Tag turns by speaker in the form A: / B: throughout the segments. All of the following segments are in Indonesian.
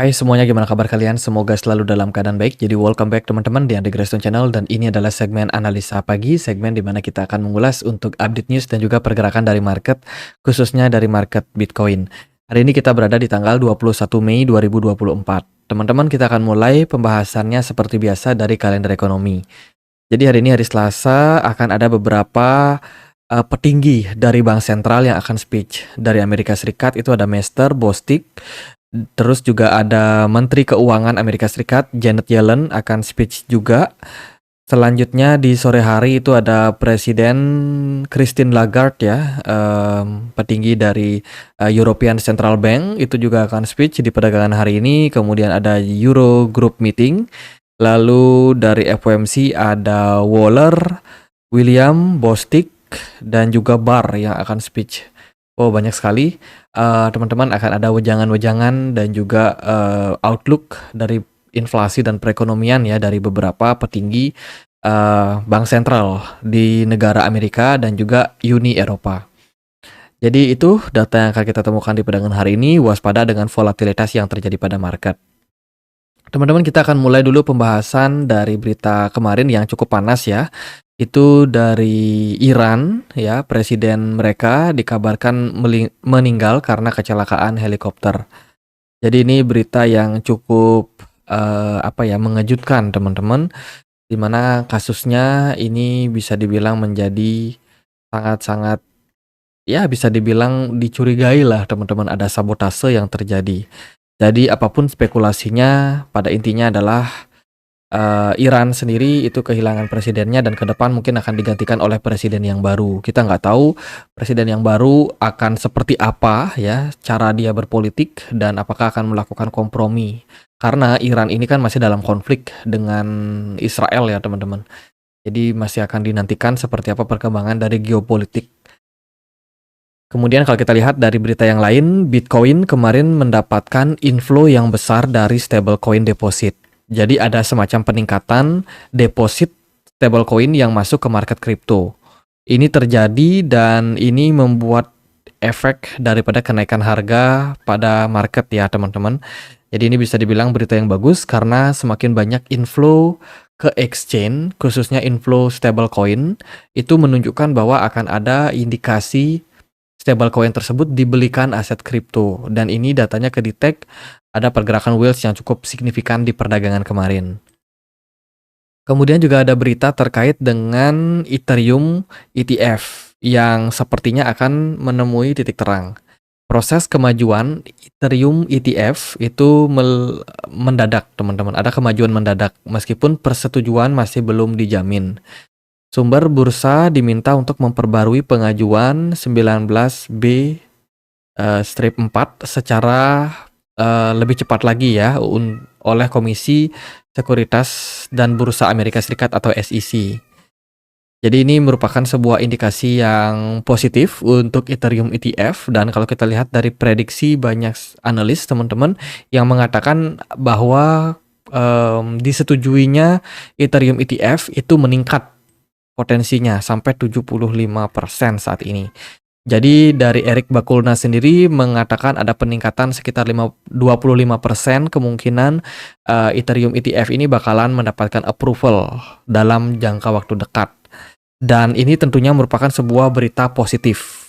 A: Hai semuanya, gimana kabar kalian? Semoga selalu dalam keadaan baik. Jadi welcome back teman-teman di Andy Grayson Channel, dan ini adalah segmen analisa pagi, segmen di mana kita akan mengulas untuk update news dan juga pergerakan dari market, khususnya dari market Bitcoin. Hari ini kita berada di tanggal 21 Mei 2024. Teman-teman, kita akan mulai pembahasannya seperti biasa dari kalender ekonomi. Jadi hari ini hari Selasa akan ada beberapa petinggi dari bank sentral yang akan speech. Dari Amerika Serikat itu ada Mr. Bostic. Terus juga ada Menteri Keuangan Amerika Serikat, Janet Yellen akan speech juga. Selanjutnya di sore hari itu ada Presiden Christine Lagarde ya, petinggi dari European Central Bank, itu juga akan speech di perdagangan hari ini. Kemudian ada Euro Group meeting. Lalu dari FOMC ada Waller, William, Bostic, dan juga Barr yang akan speech. Oh, banyak sekali. Teman-teman, akan ada wejangan-wejangan dan juga outlook dari inflasi dan perekonomian ya dari beberapa petinggi bank sentral di negara Amerika dan juga Uni Eropa. Jadi itu data yang akan kita temukan di perdagangan hari ini. Waspada dengan volatilitas yang terjadi pada market. Teman-teman, kita akan mulai dulu pembahasan dari berita kemarin yang cukup panas ya. Itu dari Iran ya, presiden mereka dikabarkan meninggal karena kecelakaan helikopter. Jadi ini berita yang cukup mengejutkan teman-teman, di mana kasusnya ini bisa dibilang menjadi sangat-sangat ya bisa dibilang dicurigai lah teman-teman, ada sabotase yang terjadi. Jadi apapun spekulasinya, pada intinya adalah Iran sendiri itu kehilangan presidennya dan ke depan mungkin akan digantikan oleh presiden yang baru. Kita nggak tahu presiden yang baru akan seperti apa ya cara dia berpolitik dan apakah akan melakukan kompromi. Karena Iran ini kan masih dalam konflik dengan Israel ya teman-teman. Jadi masih akan dinantikan seperti apa perkembangan dari geopolitik. Kemudian kalau kita lihat dari berita yang lain, Bitcoin kemarin mendapatkan inflow yang besar dari stablecoin deposit. Jadi ada semacam peningkatan deposit stablecoin yang masuk ke market kripto. Ini terjadi dan ini membuat efek daripada kenaikan harga pada market ya teman-teman. Jadi ini bisa dibilang berita yang bagus karena semakin banyak inflow ke exchange, khususnya inflow stablecoin, itu menunjukkan bahwa akan ada indikasi stablecoin tersebut dibelikan aset kripto, dan ini datanya kedetek ada pergerakan whales yang cukup signifikan di perdagangan kemarin. Kemudian juga ada berita terkait dengan Ethereum ETF yang sepertinya akan menemui titik terang. Proses kemajuan Ethereum ETF itu mendadak teman-teman, ada kemajuan mendadak meskipun persetujuan masih belum dijamin. Sumber bursa diminta untuk memperbarui pengajuan 19B-4 secara lebih cepat lagi ya oleh Komisi Sekuritas dan Bursa Amerika Serikat atau SEC. Jadi ini merupakan sebuah indikasi yang positif untuk Ethereum ETF, dan kalau kita lihat dari prediksi banyak analis teman-teman yang mengatakan bahwa disetujuinya Ethereum ETF itu meningkat potensinya sampai 75% saat ini. Jadi dari Eric Bakulna sendiri mengatakan ada peningkatan sekitar 25% kemungkinan Ethereum ETF ini bakalan mendapatkan approval dalam jangka waktu dekat. Dan ini tentunya merupakan sebuah berita positif.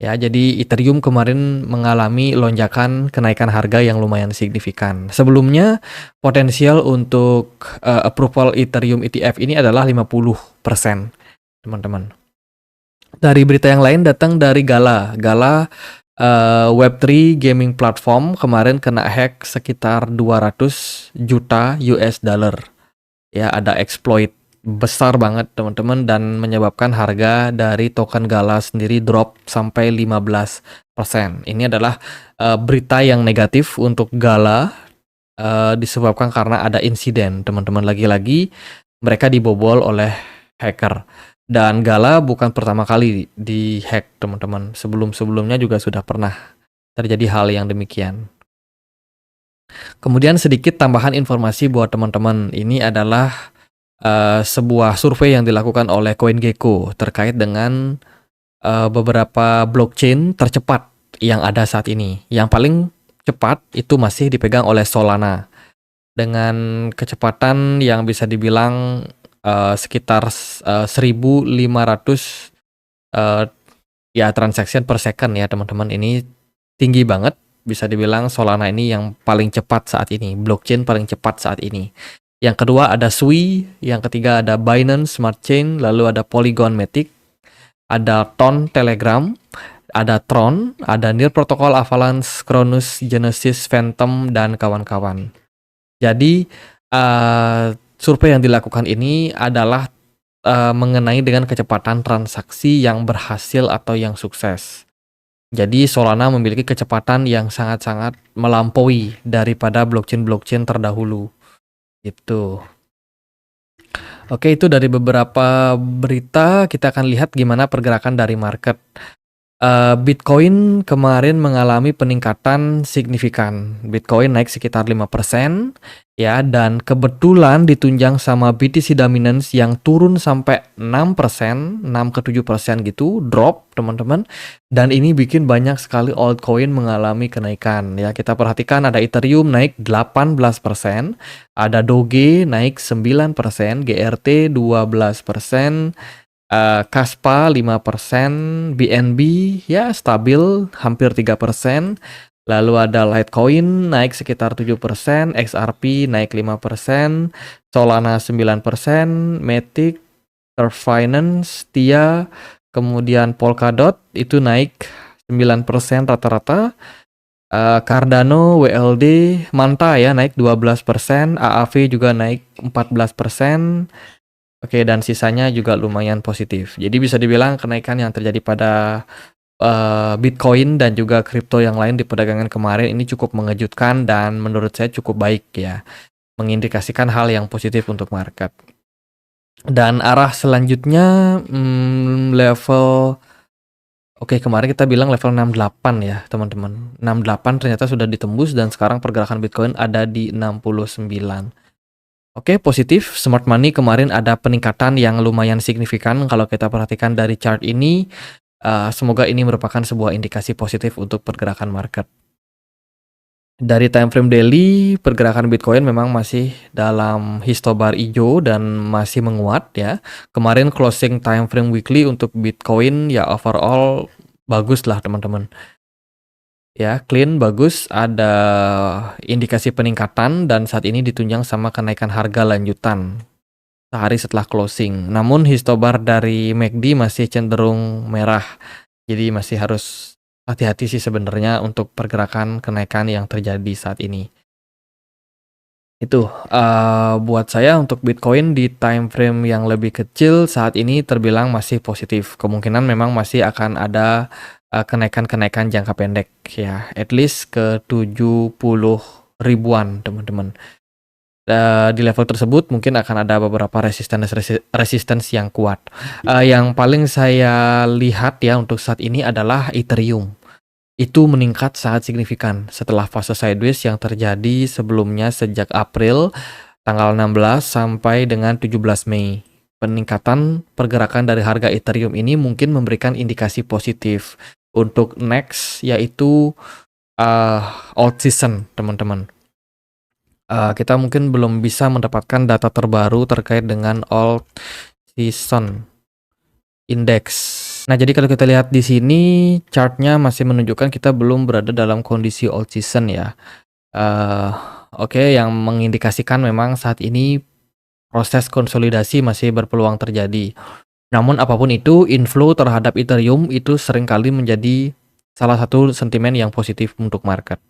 A: Ya, jadi Ethereum kemarin mengalami lonjakan kenaikan harga yang lumayan signifikan. Sebelumnya potensial untuk approval Ethereum ETF ini adalah 50%, teman-teman. Dari berita yang lain datang dari Gala. Web3 gaming platform kemarin kena hack sekitar 200 juta US dollar. Ya, ada exploit besar banget teman-teman dan menyebabkan harga dari token Gala sendiri drop sampai 15%. Ini adalah berita yang negatif untuk Gala, disebabkan karena ada insiden teman-teman, lagi-lagi mereka dibobol oleh hacker. Dan Gala bukan pertama kali di-hack teman-teman. Sebelum-sebelumnya juga sudah pernah terjadi hal yang demikian. Kemudian sedikit tambahan informasi buat teman-teman. Ini adalah sebuah survei yang dilakukan oleh CoinGecko terkait dengan beberapa blockchain tercepat yang ada saat ini. Yang paling cepat itu masih dipegang oleh Solana dengan kecepatan yang bisa dibilang sekitar 1.500 ya transaction per second ya teman-teman. Ini tinggi banget, bisa dibilang Solana ini yang paling cepat saat ini, blockchain paling cepat saat ini. Yang kedua ada Sui, yang ketiga ada Binance Smart Chain, lalu ada Polygon Matic, ada Ton Telegram, ada Tron, ada Near Protocol, Avalanche, Cronus, Genesis, Phantom, dan kawan-kawan. Jadi survei yang dilakukan ini adalah mengenai dengan kecepatan transaksi yang berhasil atau yang sukses. Jadi Solana memiliki kecepatan yang sangat-sangat melampaui daripada blockchain-blockchain terdahulu. Itu. Oke, itu dari beberapa berita. Kita akan lihat gimana pergerakan dari market. Bitcoin kemarin mengalami peningkatan signifikan. Bitcoin naik sekitar 5% ya, dan kebetulan ditunjang sama BTC Dominance yang turun sampai 6%, 6 ke 7% gitu, drop teman-teman. Dan ini bikin banyak sekali altcoin mengalami kenaikan ya. Kita perhatikan ada Ethereum naik 18%, ada Doge naik 9%, GRT 12%, Kaspa 5%, BNB ya stabil hampir 3%. Lalu ada Litecoin naik sekitar 7%, XRP naik 5%, Solana 9%, Matic, Curve Finance, TIA, kemudian Polkadot itu naik 9% rata-rata. Cardano, WLD, Manta ya naik 12%, AAV juga naik 14%. Oke, dan sisanya juga lumayan positif. Jadi bisa dibilang kenaikan yang terjadi pada Bitcoin dan juga kripto yang lain di perdagangan kemarin ini cukup mengejutkan dan menurut saya cukup baik ya. Mengindikasikan hal yang positif untuk market. Dan arah selanjutnya level kemarin kita bilang level 68 ya teman-teman. 68 ternyata sudah ditembus dan sekarang pergerakan Bitcoin ada di 69. Oke, positif. Smart money kemarin ada peningkatan yang lumayan signifikan kalau kita perhatikan dari chart ini. Semoga ini merupakan sebuah indikasi positif untuk pergerakan market. Dari time frame daily, pergerakan Bitcoin memang masih dalam histobar hijau dan masih menguat ya. Kemarin closing time frame weekly untuk Bitcoin ya overall bagus lah teman-teman. Ya, clean, bagus, ada indikasi peningkatan dan saat ini ditunjang sama kenaikan harga lanjutan sehari setelah closing. Namun histobar dari MACD masih cenderung merah. Jadi masih harus hati-hati sih sebenarnya untuk pergerakan kenaikan yang terjadi saat ini. Itu buat saya untuk Bitcoin di time frame yang lebih kecil saat ini terbilang masih positif. Kemungkinan memang masih akan ada kenaikan-kenaikan jangka pendek ya, at least ke 70 ribuan teman-teman. Di level tersebut mungkin akan ada beberapa resistance yang kuat. Yang paling saya lihat ya untuk saat ini adalah Ethereum. Itu meningkat sangat signifikan setelah fase sideways yang terjadi sebelumnya sejak April tanggal 16 sampai dengan 17 Mei. Peningkatan pergerakan dari harga Ethereum ini mungkin memberikan indikasi positif untuk next yaitu alt season teman-teman. Kita mungkin belum bisa mendapatkan data terbaru terkait dengan alt season index. Nah, jadi kalau kita lihat di sini chartnya masih menunjukkan kita belum berada dalam kondisi alt season ya. Yang mengindikasikan memang saat ini proses konsolidasi masih berpeluang terjadi. Namun apapun itu, inflow terhadap Ethereum itu seringkali menjadi salah satu sentimen yang positif untuk market.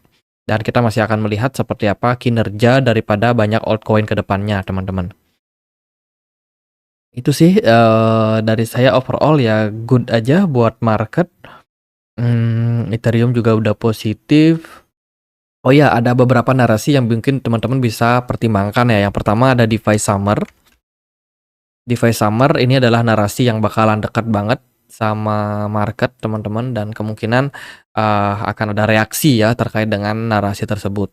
A: Dan kita masih akan melihat seperti apa kinerja daripada banyak altcoin ke depannya, teman-teman. Itu sih dari saya overall ya good aja buat market. Ethereum juga udah positif. Oh ya, ada beberapa narasi yang mungkin teman-teman bisa pertimbangkan ya. Yang pertama ada DeFi Summer. DeFi Summer ini adalah narasi yang bakalan dekat banget sama market teman-teman dan kemungkinan akan ada reaksi ya terkait dengan narasi tersebut.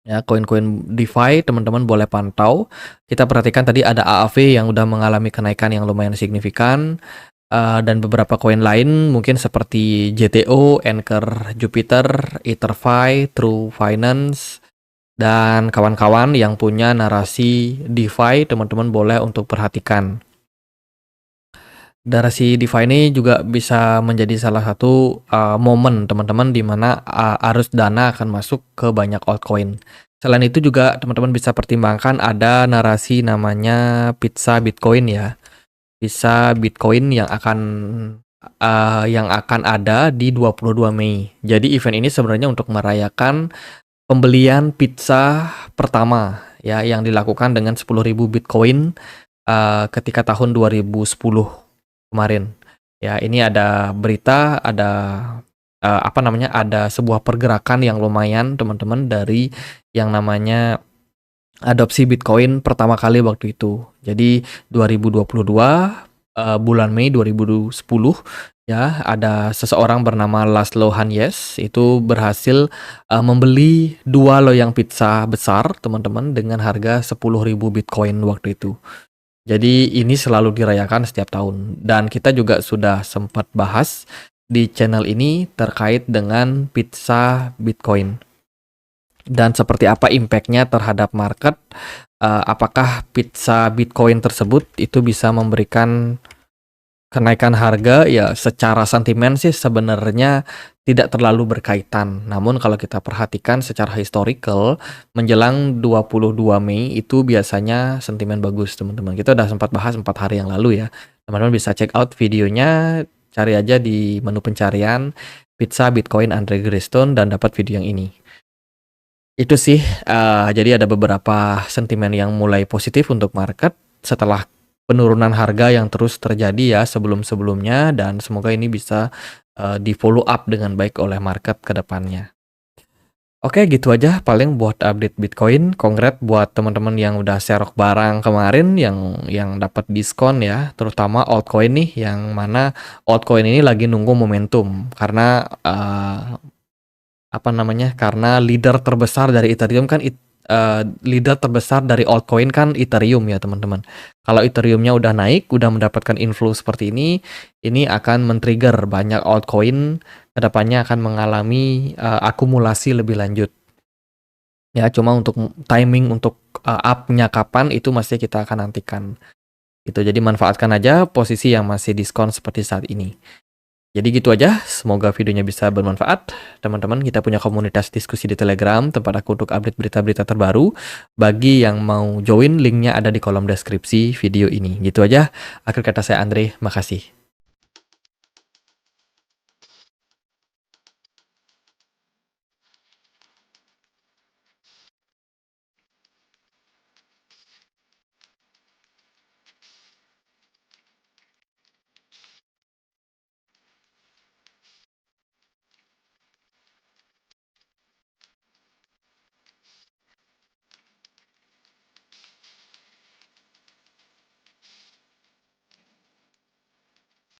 A: Ya, koin-koin DeFi teman-teman boleh pantau. Kita perhatikan tadi ada AAV yang udah mengalami kenaikan yang lumayan signifikan. dan beberapa koin lain mungkin seperti JTO, Anchor Jupiter, EtherFi, True Finance, dan kawan-kawan yang punya narasi DeFi, teman-teman boleh untuk perhatikan. Narasi DeFi ini juga bisa menjadi salah satu momen teman-teman di mana arus dana akan masuk ke banyak altcoin. Selain itu juga teman-teman bisa pertimbangkan ada narasi namanya pizza Bitcoin ya. Pizza Bitcoin yang akan ada di 22 Mei. Jadi event ini sebenarnya untuk merayakan pembelian pizza pertama ya yang dilakukan dengan 10.000 Bitcoin ketika tahun 2010 kemarin. Ya, ini ada berita, ada ada sebuah pergerakan yang lumayan teman-teman dari yang namanya adopsi Bitcoin pertama kali waktu itu. Jadi 2022 bulan Mei 2010 ya ada seseorang bernama Laszlo Hanyes itu berhasil membeli 2 loyang pizza besar teman-teman dengan harga 10.000 Bitcoin waktu itu. Jadi ini selalu dirayakan setiap tahun dan kita juga sudah sempat bahas di channel ini terkait dengan pizza Bitcoin dan seperti apa impact-nya terhadap market. Apakah pizza Bitcoin tersebut itu bisa memberikan kenaikan harga? Ya secara sentimen sih sebenarnya tidak terlalu berkaitan. Namun kalau kita perhatikan secara historical menjelang 22 Mei itu biasanya sentimen bagus teman-teman. Kita udah sempat bahas 4 hari yang lalu ya. Teman-teman bisa check out videonya, cari aja di menu pencarian pizza Bitcoin Andre Greystone dan dapat video yang ini. Itu sih jadi ada beberapa sentimen yang mulai positif untuk market setelah penurunan harga yang terus terjadi ya sebelum-sebelumnya dan semoga ini bisa di follow up dengan baik oleh market ke depannya. Oke, gitu aja paling buat update Bitcoin. Congrats buat teman-teman yang udah serok barang kemarin yang dapat diskon ya, terutama altcoin nih yang mana altcoin ini lagi nunggu momentum karena karena leader terbesar dari Ethereum kan leader terbesar dari altcoin kan Ethereum ya teman-teman. Kalau Ethereumnya udah naik, udah mendapatkan inflow seperti ini akan men-trigger banyak altcoin kedepannya akan mengalami akumulasi lebih lanjut. Ya cuma untuk timing untuk up-nya kapan itu masih kita akan nantikan. Itu jadi manfaatkan aja posisi yang masih diskon seperti saat ini. Jadi gitu aja, semoga videonya bisa bermanfaat. Teman-teman, kita punya komunitas diskusi di Telegram, tempat aku untuk update berita-berita terbaru. Bagi yang mau join, linknya ada di kolom deskripsi video ini. Gitu aja, akhir kata saya Andre, makasih.